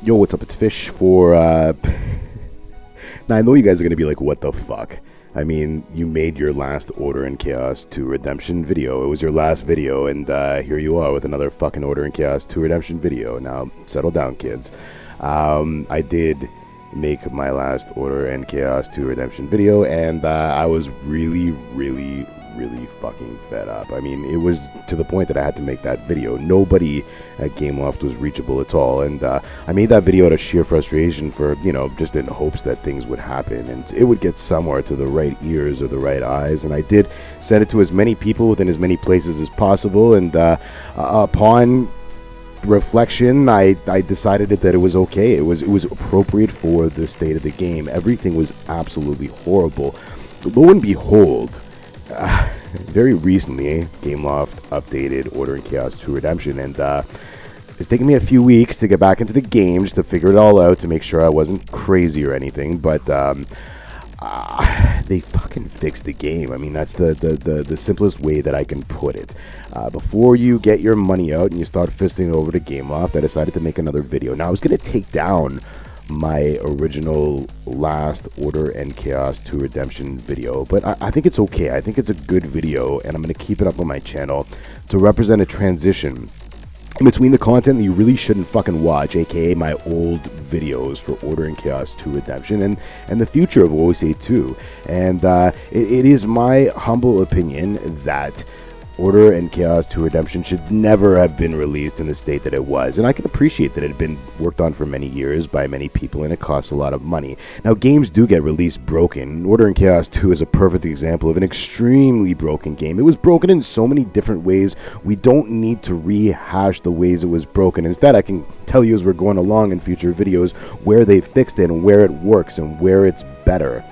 Yo, what's up? It's Fish for, now I know you guys are going to be like, what the fuck? I mean, you made your last Order in Chaos 2 Redemption video. It was your last video, and here you are with another fucking Order in Chaos 2 Redemption video. Now, settle down, kids. I did make my last Order in Chaos 2 Redemption video, and I was really fucking fed up. I mean, it was to the point that I had to make that video. Nobody at Gameloft was reachable at all, and I made that video out of sheer frustration for, just in hopes that things would happen and it would get somewhere to the right ears or the right eyes, and I did send it to as many people within as many places as possible, and upon reflection, I decided that it was okay. It was appropriate for the state of the game. Everything was absolutely horrible. Lo and behold, very recently, Gameloft updated Order in Chaos 2 Redemption, and it's taken me a few weeks to get back into the game, just to figure it all out, to make sure I wasn't crazy or anything, but they fucking fixed the game. I mean, that's the simplest way that I can put it. Before you get your money out and you start fisting it over to Gameloft, I decided to make another video. Now, I was going to take down my original last Order in Chaos 2 Redemption video, but I think it's okay. I think it's a good video, and I'm going to keep it up on my channel to represent a transition in between the content that you really shouldn't fucking watch, aka my old videos for Order in Chaos 2 Redemption, and the future of OSA 2. And it is my humble opinion that Order in Chaos 2 Redemption should never have been released in the state that it was. And I can appreciate that it had been worked on for many years by many people, and it costs a lot of money. Now, games do get released broken. Order in Chaos 2 is a perfect example of an extremely broken game. It was broken in so many different ways. We don't need to rehash the ways it was broken. Instead, I can tell you as we're going along in future videos where they fixed it and where it works and where it's better.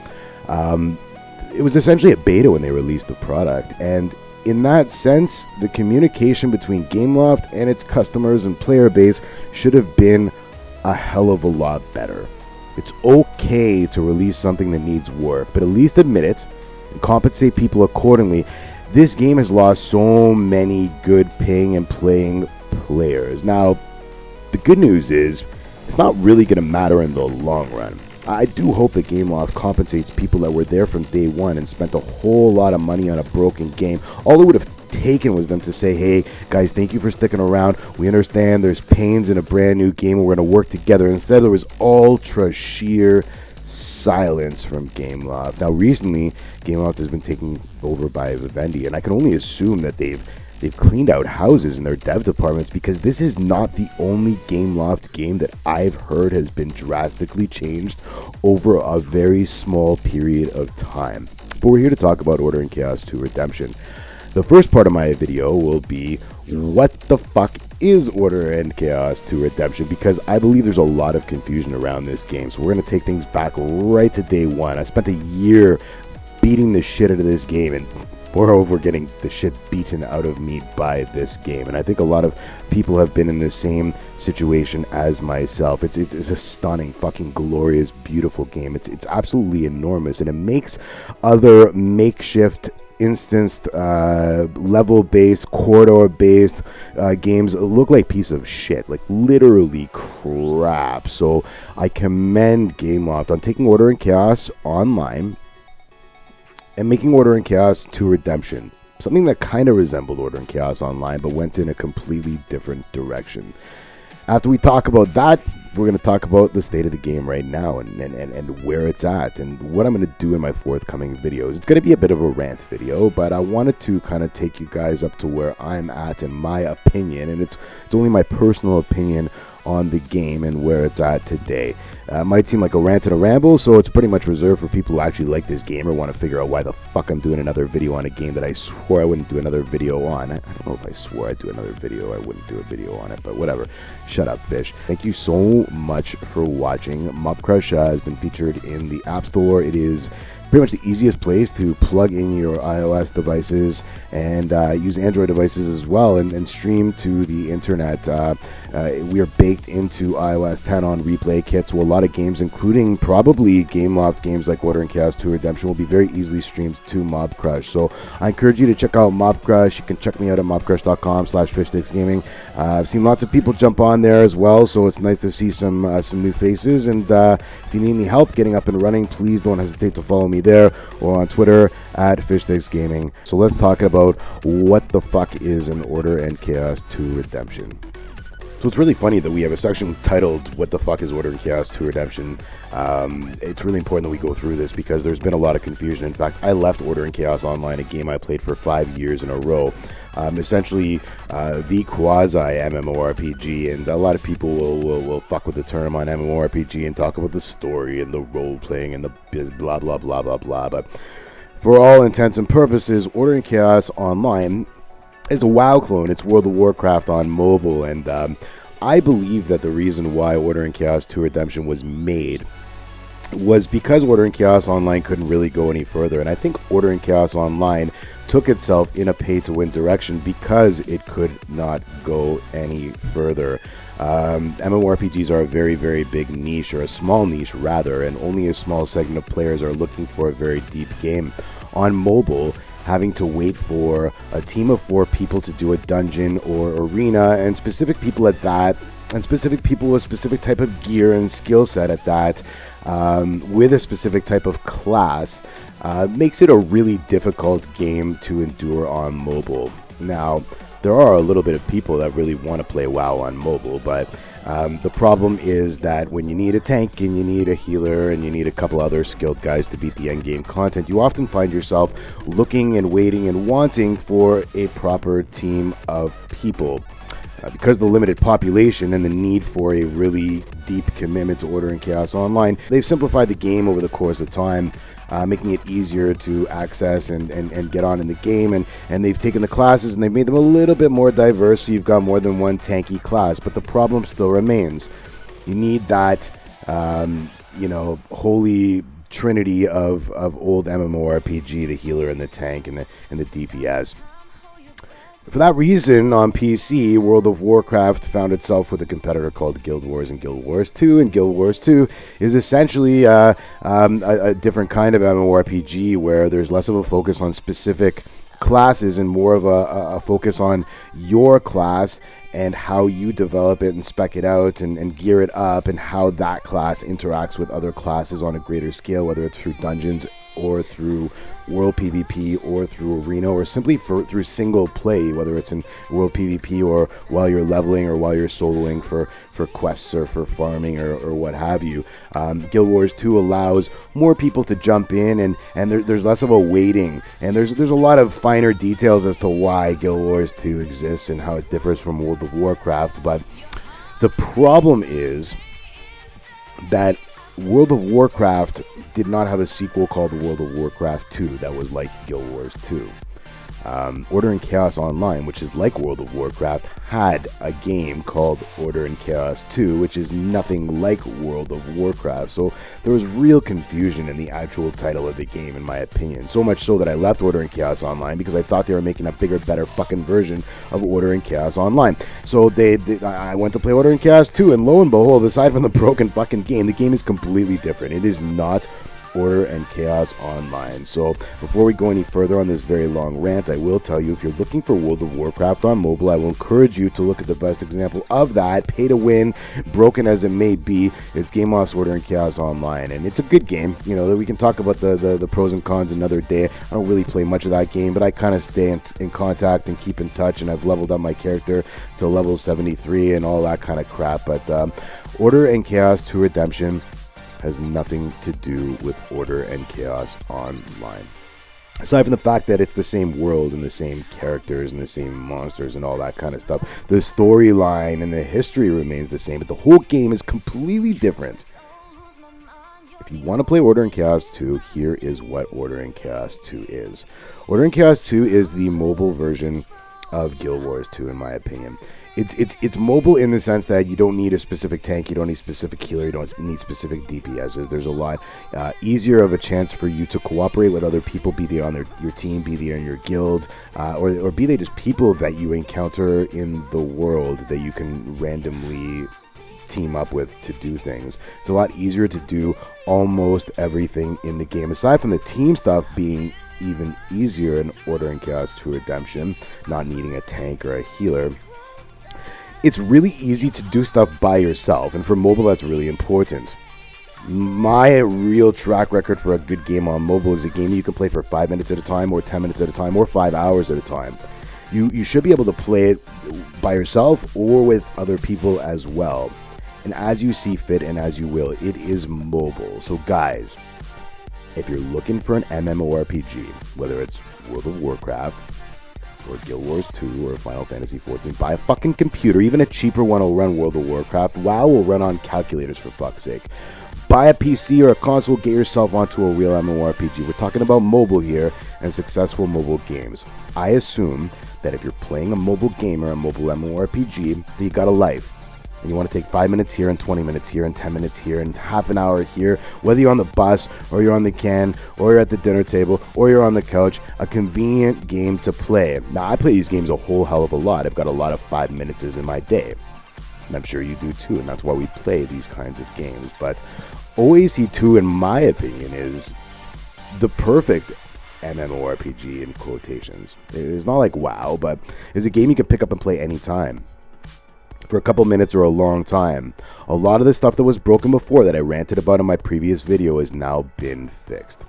It was essentially a beta when they released the product, and in that sense, the communication between Gameloft and its customers and player base should have been a hell of a lot better. It's okay to release something that needs work, but at least admit it and compensate people accordingly. This game has lost so many good paying and playing players. Now, the good news is, it's not really going to matter in the long run. I do hope that Gameloft compensates people that were there from day one and spent a whole lot of money on a broken game. All it would have taken was them to say, hey, guys, thank you for sticking around. We understand there's pains in a brand new game and we're going to work together. Instead, there was ultra sheer silence from Gameloft. Now, recently, Gameloft has been taken over by Vivendi, and I can only assume that they've cleaned out houses in their dev departments, because this is not the only Gameloft game that I've heard has been drastically changed over a very small period of time. But we're here to talk about Order in Chaos 2 Redemption. The first part of my video will be, what the fuck is Order in Chaos 2 Redemption? Because I believe there's a lot of confusion around this game. So we're going to take things back right to day one. I spent a year beating the shit out of this game, and moreover, getting the shit beaten out of me by this game. And I think a lot of people have been in the same situation as myself. It's a stunning, fucking glorious, beautiful game. It's absolutely enormous, and it makes other makeshift instanced, level-based, corridor-based games look like piece of shit, like literally crap. So I commend Gameloft on taking Order in Chaos Online and making Order in Chaos 2 Redemption, something that kind of resembled Order in Chaos Online, but went in a completely different direction. After we talk about that, we're going to talk about the state of the game right now and where it's at and what I'm going to do in my forthcoming videos. It's going to be a bit of a rant video, but I wanted to kind of take you guys up to where I'm at in my opinion, and it's only my personal opinion on the game and where it's at today. It might seem like a rant and a ramble, so it's pretty much reserved for people who actually like this game or want to figure out why the fuck I'm doing another video on a game that I swore I wouldn't do another video on. I don't know if I swore I'd do another video, I wouldn't do a video on it, but whatever. Shut up, Fish. Thank you so much for watching. Mobcrush has been featured in the App Store. It is pretty much the easiest place to plug in your iOS devices and use Android devices as well, and stream to the internet. we are baked into iOS 10 on replay kits, so a lot of games, including probably game-locked games like Order and Chaos 2 Redemption, will be very easily streamed to mobcrush. So I encourage you to check out mobcrush. You can check me out at mobcrush.com/fishsticksgaming. I've seen lots of people jump on there as well, so it's nice to see some new faces. And if you need any help getting up and running, please don't hesitate to follow me there or on Twitter at fishsticksgaming. So let's talk about what the fuck is an Order and Chaos 2 Redemption. So it's really funny that we have a section titled "What the fuck is Order and Chaos 2 Redemption?" It's really important that we go through this because there's been a lot of confusion. In fact, I left Order and Chaos Online, a game I played for 5 years in a row. Essentially, the quasi MMORPG, and a lot of people will fuck with the term on MMORPG and talk about the story and the role playing and the blah blah blah blah blah. But for all intents and purposes, Order and Chaos Online is a WoW clone. It's World of Warcraft on mobile, and I believe that the reason why Order and Chaos 2 Redemption was made was because Order and Chaos Online couldn't really go any further, and I think Order and Chaos Online took itself in a pay-to-win direction because it could not go any further. MMORPGs are a very, very big niche, or a small niche rather, and only a small segment of players are looking for a very deep game. On mobile, having to wait for a team of 4 people to do a dungeon or arena, and specific people at that, and specific people with specific type of gear and skill set at that, with a specific type of class, makes it a really difficult game to endure on mobile. Now, there are a little bit of people that really want to play WoW on mobile, but the problem is that when you need a tank and you need a healer and you need a couple other skilled guys to beat the end game content, you often find yourself looking and waiting and wanting for a proper team of people. Because of the limited population and the need for a really deep commitment to Order and Chaos Online, they've simplified the game over the course of time, making it easier to access and get on in the game, and they've taken the classes and they've made them a little bit more diverse, so you've got more than one tanky class, but the problem still remains. You need that holy trinity of old MMORPG, the healer and the tank and the DPS. For that reason, on PC, World of Warcraft found itself with a competitor called Guild Wars and Guild Wars 2, and Guild Wars 2 is essentially a different kind of MMORPG where there's less of a focus on specific classes and more of a focus on your class and how you develop it and spec it out and gear it up, and how that class interacts with other classes on a greater scale, whether it's through dungeons or through World PvP or through Arena, or simply through single play, whether it's in World PvP or while you're leveling or while you're soloing for quests or for farming or what have you. Guild Wars 2 allows more people to jump in, and there's less of a waiting, and there's a lot of finer details as to why Guild Wars 2 exists and how it differs from World of Warcraft. But the problem is that World of Warcraft did not have a sequel called World of Warcraft 2 that was like Guild Wars 2. Order and Chaos Online, which is like World of Warcraft, had a game called Order and Chaos 2, which is nothing like World of Warcraft. So there was real confusion in the actual title of the game, in my opinion. So much so that I left Order and Chaos Online because I thought they were making a bigger, better fucking version of Order and Chaos Online. So I went to play Order and Chaos 2, and lo and behold, aside from the broken fucking game, the game is completely different. It is not Order and Chaos Online. So before we go any further on this very long rant, I will tell you, if you're looking for World of Warcraft on mobile, I will encourage you to look at the best example of that, pay to win, broken as it may be. It's Game Off's Order and Chaos Online, and it's a good game. You know, we can talk about the pros and cons another day. I don't really play much of that game, but I kind of stay in contact and keep in touch, and I've leveled up my character to level 73 and all that kind of crap. But Order and Chaos 2 Redemption has nothing to do with Order and Chaos Online. Aside from the fact that it's the same world and the same characters and the same monsters and all that kind of stuff, the storyline and the history remains the same, but the whole game is completely different. If you want to play Order and Chaos 2, here is what Order and Chaos 2 is. Order and Chaos 2 is the mobile version of Guild Wars 2, in my opinion. It's mobile in the sense that you don't need a specific tank, you don't need specific healer, you don't need specific DPSs. There's a lot easier of a chance for you to cooperate with other people, be they on your team, be they in your guild, or be they just people that you encounter in the world that you can randomly team up with to do things. It's a lot easier to do almost everything in the game, aside from the team stuff being even easier in Order and Chaos 2 Redemption, not needing a tank or a healer. It's really easy to do stuff by yourself, and for mobile that's really important. My real track record for a good game on mobile is a game you can play for 5 minutes at a time, or 10 minutes at a time, or 5 hours at a time. You should be able to play it by yourself or with other people as well, and as you see fit and as you will. It is mobile. So guys, if you're looking for an MMORPG, whether it's World of Warcraft or Guild Wars 2 or Final Fantasy 14, buy a fucking computer. Even a cheaper one will run World of Warcraft. WoW will run on calculators, for fuck's sake. Buy a PC or a console, get yourself onto a real MMORPG. We're talking about mobile here and successful mobile games. I assume that if you're playing a mobile game or a mobile MMORPG, that you got a life. And you want to take 5 minutes here and 20 minutes here and 10 minutes here and half an hour here, whether you're on the bus or you're on the can or you're at the dinner table or you're on the couch, a convenient game to play. Now, I play these games a whole hell of a lot. I've got a lot of 5 minutes in my day, and I'm sure you do too, and that's why we play these kinds of games. But OAC 2, in my opinion, is the perfect MMORPG in quotations. It's not like WoW, but it's a game you can pick up and play anytime, for a couple minutes or a long time. A lot of the stuff that was broken before that I ranted about in my previous video has now been fixed.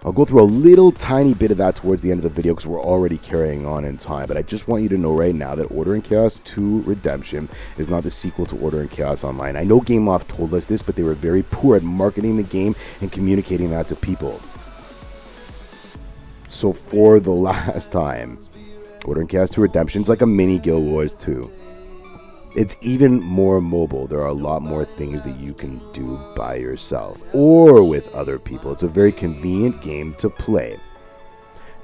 I'll go through a little tiny bit of that towards the end of the video because we're already carrying on in time, but I just want you to know right now that Order and Chaos 2 Redemption is not the sequel to Order and Chaos Online. I know Game Loft told us this, but they were very poor at marketing the game and communicating that to people. So for the last time, Order and Chaos 2 Redemption is like a mini Guild Wars 2. It's even more mobile. There are a lot more things that you can do by yourself or with other people. It's a very convenient game to play.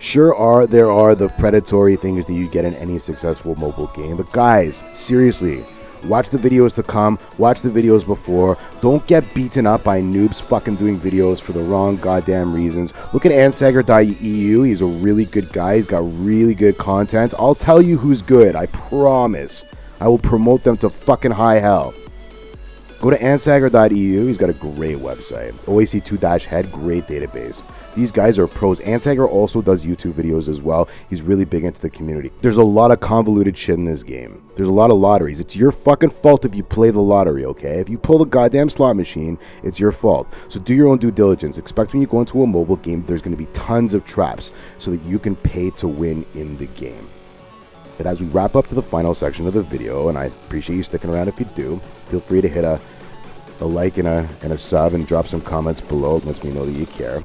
Sure, there are the predatory things that you get in any successful mobile game, but guys, seriously, watch the videos to come, watch the videos before. Don't get beaten up by noobs fucking doing videos for the wrong goddamn reasons. Look at Ansager.eu. He's a really good guy. He's got really good content. I'll tell you who's good, I promise. I will promote them to fucking high hell. Go to Ansager.eu. He's got a great website. OAC2-Head, great database. These guys are pros. Ansager also does YouTube videos as well. He's really big into the community. There's a lot of convoluted shit in this game. There's a lot of lotteries. It's your fucking fault if you play the lottery, okay? If you pull the goddamn slot machine, it's your fault. So do your own due diligence. Expect when you go into a mobile game, there's going to be tons of traps so that you can pay to win in the game. But as we wrap up to the final section of the video, and I appreciate you sticking around if you do, feel free to hit a like and a sub and drop some comments below. It lets me know that you care.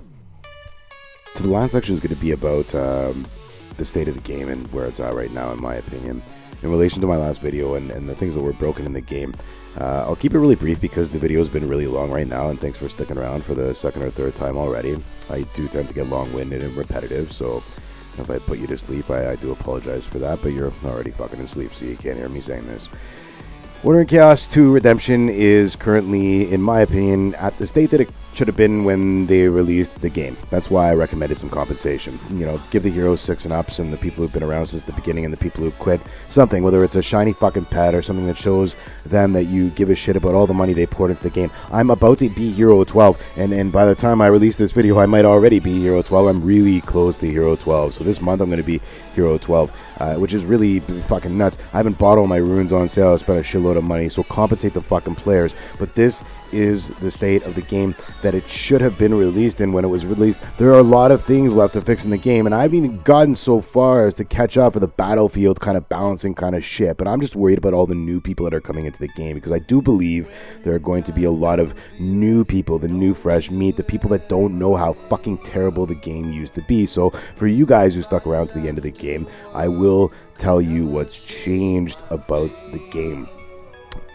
So the last section is going to be about the state of the game and where it's at right now, in my opinion. In relation to my last video and the things that were broken in the game, I'll keep it really brief because the video has been really long right now, and thanks for sticking around for the second or third time already. I do tend to get long-winded and repetitive, so if I put you to sleep, I do apologize for that, but you're already fucking asleep, so you can't hear me saying this. Order and Chaos 2 Redemption is currently, in my opinion, at the state that it should have been when they released the game. That's why I recommended some compensation. You know, give the heroes 6 and ups and the people who've been around since the beginning and the people who quit something, whether it's a shiny fucking pet or something that shows them that you give a shit about all the money they poured into the game. I'm about to be Hero 12, and by the time I release this video, I might already be Hero 12. I'm really close to Hero 12, so this month I'm going to be Hero 12, which is really fucking nuts. I haven't bought all my runes on sale. I spent a shitload of money, so compensate the fucking players. But this is the state of the game that it should have been released in when it was released. There are a lot of things left to fix in the game, and I haven't even gotten so far as to catch up for the battlefield kind of balancing kind of shit, but I'm just worried about all the new people that are coming into the game, because I do believe there are going to be a lot of new people, the new fresh meat, the people that don't know how fucking terrible the game used to be. So for you guys who stuck around to the end of the game, I will tell you what's changed about the game.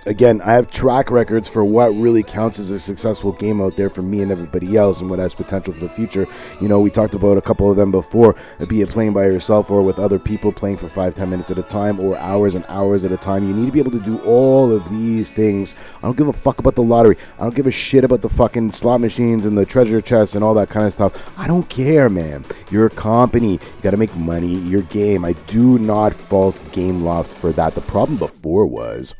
Again, I have track records for what really counts as a successful game out there for me and everybody else, and what has potential for the future. You know, we talked about a couple of them before, be it playing by yourself or with other people, playing for 5-10 minutes at a time, or hours and hours at a time. You need to be able to do all of these things. I don't give a fuck about the lottery. I don't give a shit about the fucking slot machines and the treasure chests and all that kind of stuff. I don't care, man. You're a company. You gotta make money. Your game. I do not fault Gameloft for that. The problem before was,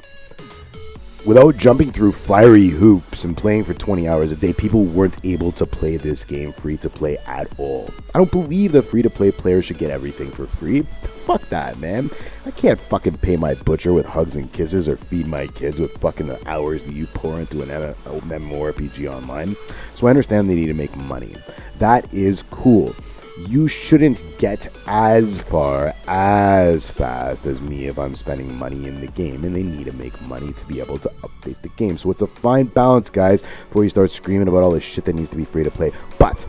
without jumping through fiery hoops and playing for 20 hours a day, people weren't able to play this game free to play at all. I don't believe that free to play players should get everything for free. Fuck that, man. I can't fucking pay my butcher with hugs and kisses, or feed my kids with fucking the hours that you pour into an MMORPG online. So I understand they need to make money. That is cool. You shouldn't get as far as fast as me if I'm spending money in the game, and they need to make money to be able to update the game. So it's a fine balance, guys, before you start screaming about all this shit that needs to be free to play. But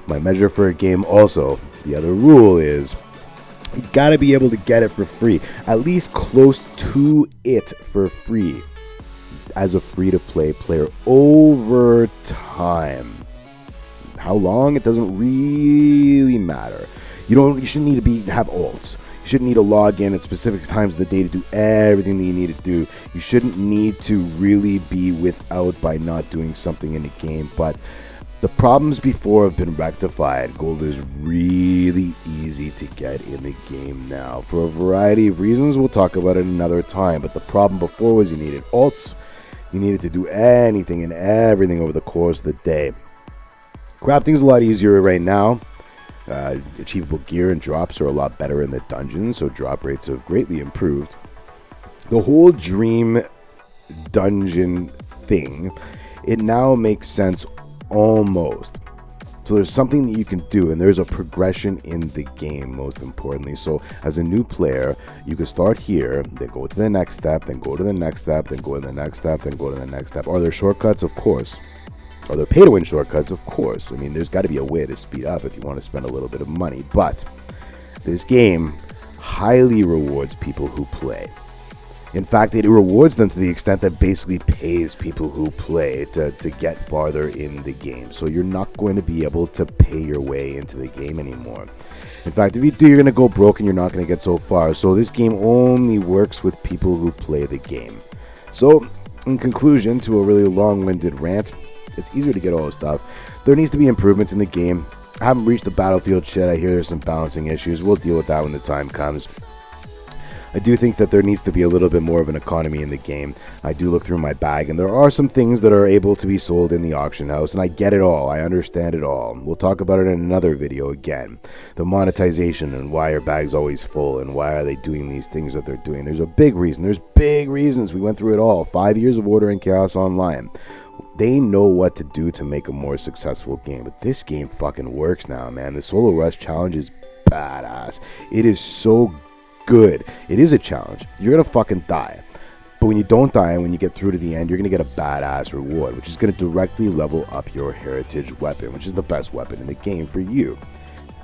my measure for a game also, the other rule is, you gotta be able to get it for free, at least close to it for free as a free to play player over time. How long? It doesn't really matter. You shouldn't need to have alts. You shouldn't need to log in at specific times of the day to do everything that you need to do. You shouldn't need to really be without by not doing something in the game. But the problems before have been rectified. Gold is really easy to get in the game now for a variety of reasons. We'll talk about it another time. But the problem before was you needed alts. You needed to do anything and everything over the course of the day. Crafting's a lot easier right now. Achievable gear and drops are a lot better in the dungeons, so drop rates have greatly improved. The whole dream dungeon thing, it now makes sense almost. So there's something that you can do, and there's a progression in the game, most importantly. So as a new player, you can start here, then go to the next step, then go to the next step, then go to the next step, then go to the next step. Are there shortcuts? Of course. Are there pay-to-win shortcuts? Of course. I mean, there's got to be a way to speed up if you want to spend a little bit of money. But this game highly rewards people who play. In fact, it rewards them to the extent that basically pays people who play to get farther in the game. So you're not going to be able to pay your way into the game anymore. In fact, if you do, you're going to go broke and you're not going to get so far. So this game only works with people who play the game. So, in conclusion, to a really long-winded rant, it's easier to get all this stuff. There needs to be improvements in the game. I haven't reached the battlefield shit. I hear there's some balancing issues. We'll deal with that when the time comes. I do think that there needs to be a little bit more of an economy in the game. I do look through my bag, and there are some things that are able to be sold in the auction house, and I get it all. I understand it all. We'll talk about it in another video again. The monetization and why your bag's always full, and why are they doing these things that they're doing. There's a big reason. There's big reasons. We went through it all. 5 years of Order and Chaos Online. They know what to do to make a more successful game. But this game fucking works now, man. The Solo Rush challenge is badass. It is so good. It is a challenge. You're going to fucking die. But when you don't die and when you get through to the end, you're going to get a badass reward, which is going to directly level up your heritage weapon, which is the best weapon in the game for you.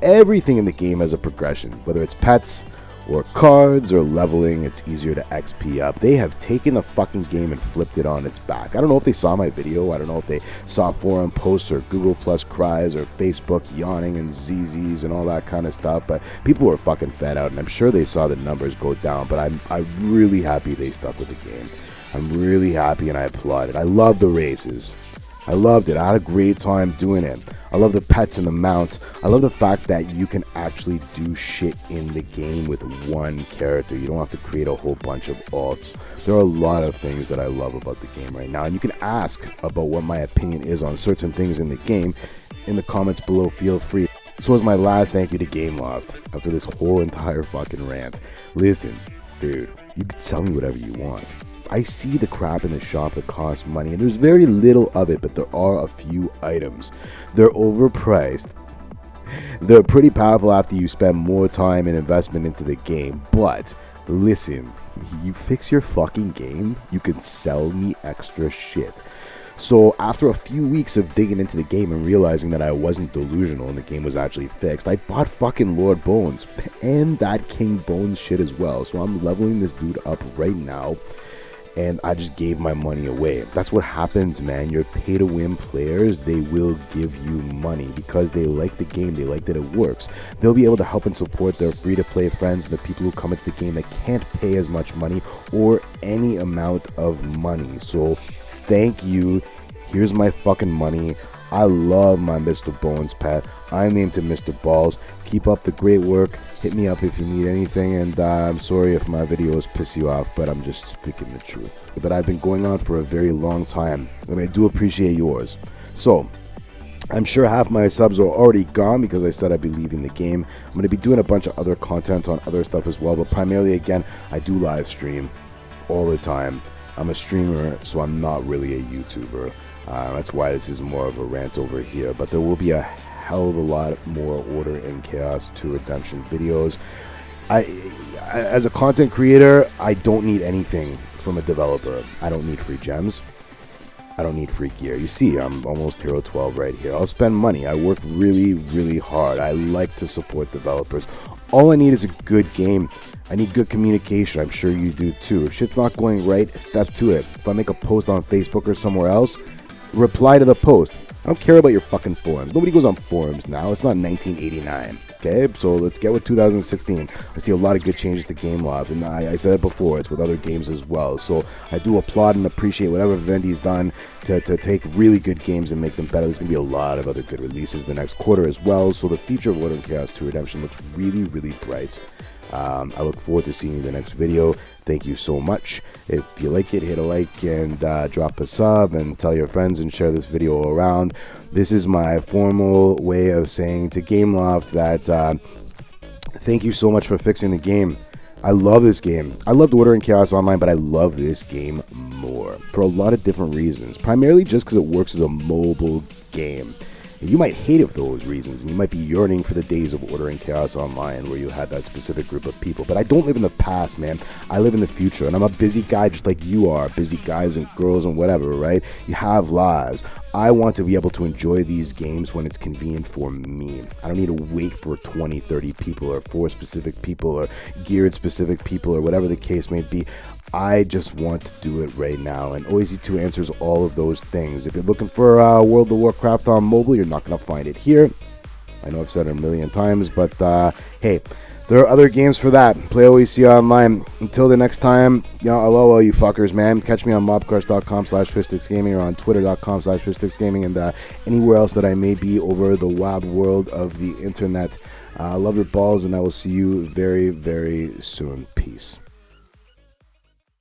Everything in the game has a progression, whether it's pets or cards or leveling. It's easier to XP up. They have taken the fucking game and flipped it on its back. I don't know if they saw my video. I don't know if they saw forum posts or Google Plus cries or Facebook yawning and ZZs and all that kind of stuff, but people were fucking fed out, and I'm sure they saw the numbers go down. But I'm really happy they stuck with the game. I'm really happy, and I applaud it. I love the races. I loved it. I had a great time doing it. I love the pets and the mounts. I love the fact that you can actually do shit in the game with one character. You don't have to create a whole bunch of alts. There are a lot of things that I love about the game right now. And you can ask about what my opinion is on certain things in the game in the comments below. Feel free. So as my last thank you to Gameloft after this whole entire fucking rant. Listen, dude, you can tell me whatever you want. I see the crap in the shop that costs money, and there's very little of it, but there are a few items. They're overpriced. They're pretty powerful after you spend more time and investment into the game, but listen, you fix your fucking game, you can sell me extra shit. So after a few weeks of digging into the game and realizing that I wasn't delusional and the game was actually fixed, I bought fucking Lord Bones and that King Bones shit as well. So I'm leveling this dude up right now. and I just gave my money away. That's what happens, man. Your pay-to-win players, they will give you money because they like the game, they like that it works. They'll be able to help and support their free-to-play friends, the people who come into the game that can't pay as much money or any amount of money. So thank you. Here's my fucking money. I love my Mr. Bones pet. I named him Mr. Balls. Keep up the great work. Hit me up if you need anything, and I'm sorry if my videos piss you off, but I'm just speaking the truth. But I've been going on for a very long time, and I do appreciate yours. So, I'm sure half my subs are already gone because I said I'd be leaving the game. I'm going to be doing a bunch of other content on other stuff as well, but primarily, again, I do live stream all the time. I'm a streamer, so I'm not really a YouTuber. That's why this is more of a rant over here, but there will be a hell of a lot more Order and Chaos 2 Redemption videos. As a content creator, I don't need anything from a developer. I don't need free gems. I don't need free gear. You see, I'm almost Hero 12 right here. I'll spend money. I work really, really hard. I like to support developers. All I need is a good game. I need good communication. I'm sure you do too. If shit's not going right, step to it. If I make a post on Facebook or somewhere else, reply to the post. I don't care about your fucking forums. Nobody goes on forums now. It's not 1989. Okay, so let's get with 2016. I see a lot of good changes to game love, and I said it before, it's with other games as well. So I do applaud and appreciate whatever Vivendi's done to take really good games and make them better. There's going to be a lot of other good releases the next quarter as well. So the future of Order and Chaos 2 Redemption looks really, really bright. I look forward to seeing you in the next video. Thank you so much. If you like it, hit a like and drop a sub and tell your friends and share this video around. This is my formal way of saying to Gameloft that thank you so much for fixing the game. I love this game. I loved Order and Chaos Online, but I love this game more for a lot of different reasons. Primarily just because it works as a mobile game. And you might hate it for those reasons, and you might be yearning for the days of Order and Chaos Online where you had that specific group of people. But I don't live in the past, man. I live in the future, and I'm a busy guy just like you are. Busy guys and girls and whatever, right? You have lives. I want to be able to enjoy these games when it's convenient for me. I don't need to wait for 20, 30 people or 4 specific people or geared specific people or whatever the case may be. I just want to do it right now, and OAZ2 answers all of those things. If you're looking for World of Warcraft on mobile, you're not going to find it here. I know I've said it a million times, but hey, there are other games for that. Play OEC Online. Until the next time, aloha, you fuckers, man. Catch me on mobcrush.com/fishsticksgaming or on twitter.com/fishsticksgaming and anywhere else that I may be over the wild world of the internet. Love your balls, and I will see you very, very soon. Peace.